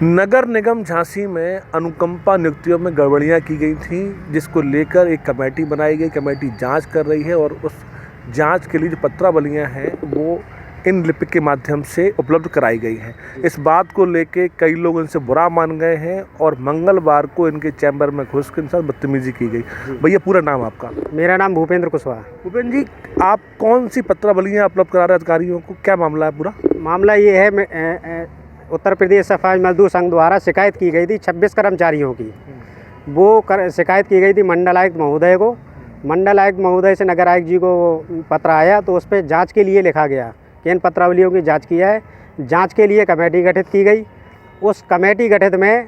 नगर निगम झांसी में अनुकंपा नियुक्तियों में गड़बड़ियां की गई थीं, जिसको लेकर एक कमेटी बनाई गई। कमेटी जांच कर रही है और उस जांच के लिए जो पत्रावलियां हैं वो इन लिपिक के माध्यम से उपलब्ध कराई गई हैं। इस बात को लेकर कई लोग इनसे बुरा मान गए हैं और मंगलवार को इनके चैम्बर में घुस के इनके साथ बदतमीजी की गई। भैया, पूरा नाम आपका? मेरा नाम भूपेंद्र कुशवाहा। भूपेंद्र जी, आप कौन सी पत्रावलियाँ उपलब्ध करा रहे अधिकारियों को? क्या मामला है पूरा? मामला ये है, उत्तर प्रदेश सफाई मजदूर संघ द्वारा शिकायत की गई थी 26 कर्मचारियों की। वो शिकायत की गई थी मंडल आयुक्त महोदय को। मंडल आयुक्त महोदय से नगर आयुक्त जी को पत्र आया तो उस पर जाँच के लिए लिखा गया कि इन पत्रावलियों की जाँच किया है। जाँच के लिए कमेटी गठित की गई। उस कमेटी गठित में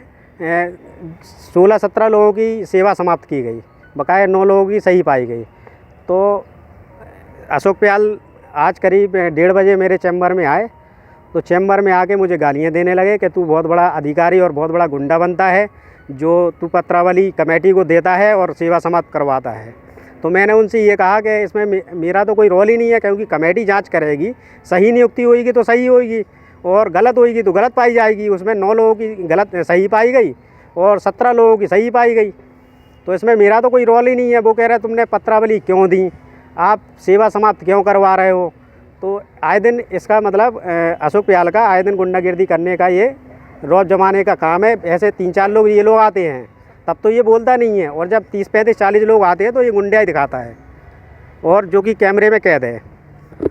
16-17 लोगों की सेवा समाप्त की गई, बकाया 9 लोगों की सही पाई गई। तो अशोक प्याल आज करीब 1:30 बजे मेरे चैम्बर में आए तो चैम्बर में आके मुझे गालियाँ देने लगे कि तू बहुत बड़ा अधिकारी और बहुत बड़ा गुंडा बनता है, जो तू पत्रावली कमेटी को देता है और सेवा समाप्त करवाता है। तो मैंने उनसे ये कहा कि इसमें मेरा तो कोई रोल ही नहीं है, क्योंकि कमेटी जांच करेगी, सही नियुक्ति होगी तो सही होगी और गलत होगी तो गलत पाई जाएगी। उसमें 9 लोगों की गलत सही पाई गई और 17 लोगों की सही पाई गई, तो इसमें मेरा तो कोई रोल ही नहीं है। वो कह रहे तुमने पत्रावली क्यों दी, आप सेवा समाप्त क्यों करवा रहे हो। तो आए दिन इसका मतलब अशोक प्याल का आए दिन गुंडागिर्दी करने का ये रोज़ जमाने का काम है। ऐसे 3-4 लोग ये लोग आते हैं तब तो ये बोलता नहीं है, और जब 30-35-40 लोग आते हैं तो ये गुंडाई दिखाता है, और जो कि कैमरे में कैद है।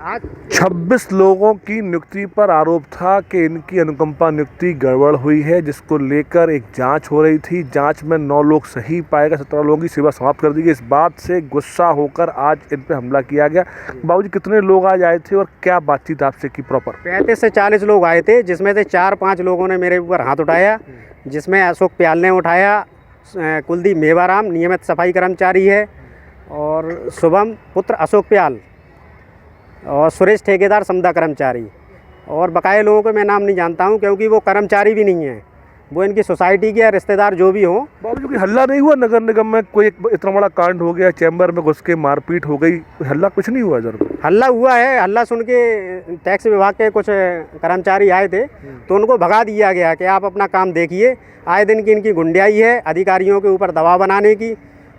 आज 26 लोगों की नियुक्ति पर आरोप था कि इनकी अनुकंपा नियुक्ति गड़बड़ हुई है, जिसको लेकर एक जांच हो रही थी। जांच में 9 लोग सही पाए गए, 17 लोगों की सेवा समाप्त कर दी गई। इस बात से गुस्सा होकर आज इन पर हमला किया गया। बाबूजी, कितने लोग आज आए थे और क्या बातचीत आपसे की प्रॉपर? 35 से 40 लोग आए थे, जिसमें से 4-5 लोगों ने मेरे ऊपर हाथ उठाया, जिसमें अशोक प्याल ने उठाया, कुलदीप मेवाराम नियमित सफाई कर्मचारी है, और शुभम पुत्र अशोक प्याल, और सुरेश ठेकेदार समदा कर्मचारी, और बकाये लोगों को मैं नाम नहीं जानता हूं, क्योंकि वो कर्मचारी भी नहीं है, वो इनकी सोसाइटी के रिश्तेदार जो भी हों। बाबूजी, कोई हल्ला नहीं हुआ नगर निगम में? कोई इतना बड़ा कांड हो गया, चैम्बर में घुस के मारपीट हो गई, हल्ला कुछ नहीं हुआ? जरूर हल्ला हुआ है। हल्ला सुन के टैक्स विभाग के कुछ कर्मचारी आए थे तो उनको भगा दिया गया कि आप अपना काम देखिए। आए दिन की इनकी गुंडाई है, अधिकारियों के ऊपर दबाव बनाने की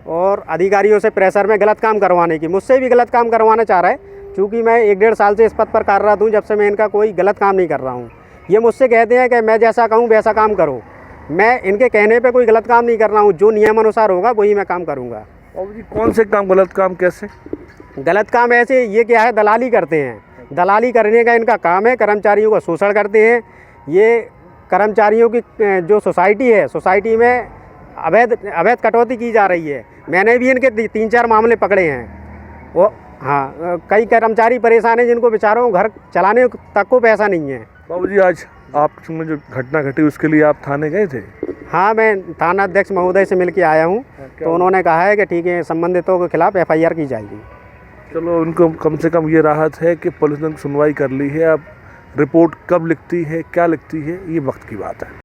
और अधिकारियों से प्रेशर में गलत काम करवाने की। मुझसे भी गलत काम करवाना चाह रहा है, चूँकि मैं 1-1.5 साल से इस पद पर कार्यरत हूँ, जब से मैं इनका कोई गलत काम नहीं कर रहा हूँ। ये मुझसे कहते हैं कि मैं जैसा कहूँ वैसा काम करो। मैं इनके कहने पे कोई गलत काम नहीं कर रहा हूँ, जो नियमानुसार होगा वही मैं काम करूँगा। बाबूजी, कौन से काम गलत काम? कैसे गलत काम? ऐसे ये क्या है, दलाली करते हैं। दलाली करने का इनका काम है, कर्मचारियों का शोषण करते हैं। ये कर्मचारियों की जो सोसाइटी है, सोसाइटी में अवैध कटौती की जा रही है। मैंने भी इनके 3-4 मामले पकड़े हैं। वो हाँ, कई कर्मचारी परेशान हैं, जिनको बेचारों घर चलाने तक को पैसा नहीं है। बाबूजी, आज आपने जो घटना घटी उसके लिए आप थाने गए थे? हाँ, मैं थाना अध्यक्ष महोदय से मिल के आया हूँ, तो उन्होंने कहा है कि ठीक है, संबंधितों के खिलाफ FIR की जाएगी। चलो, उनको कम से कम ये राहत है कि पुलिस ने सुनवाई कर ली है। अब रिपोर्ट कब लिखती है, क्या लिखती है, ये वक्त की बात है।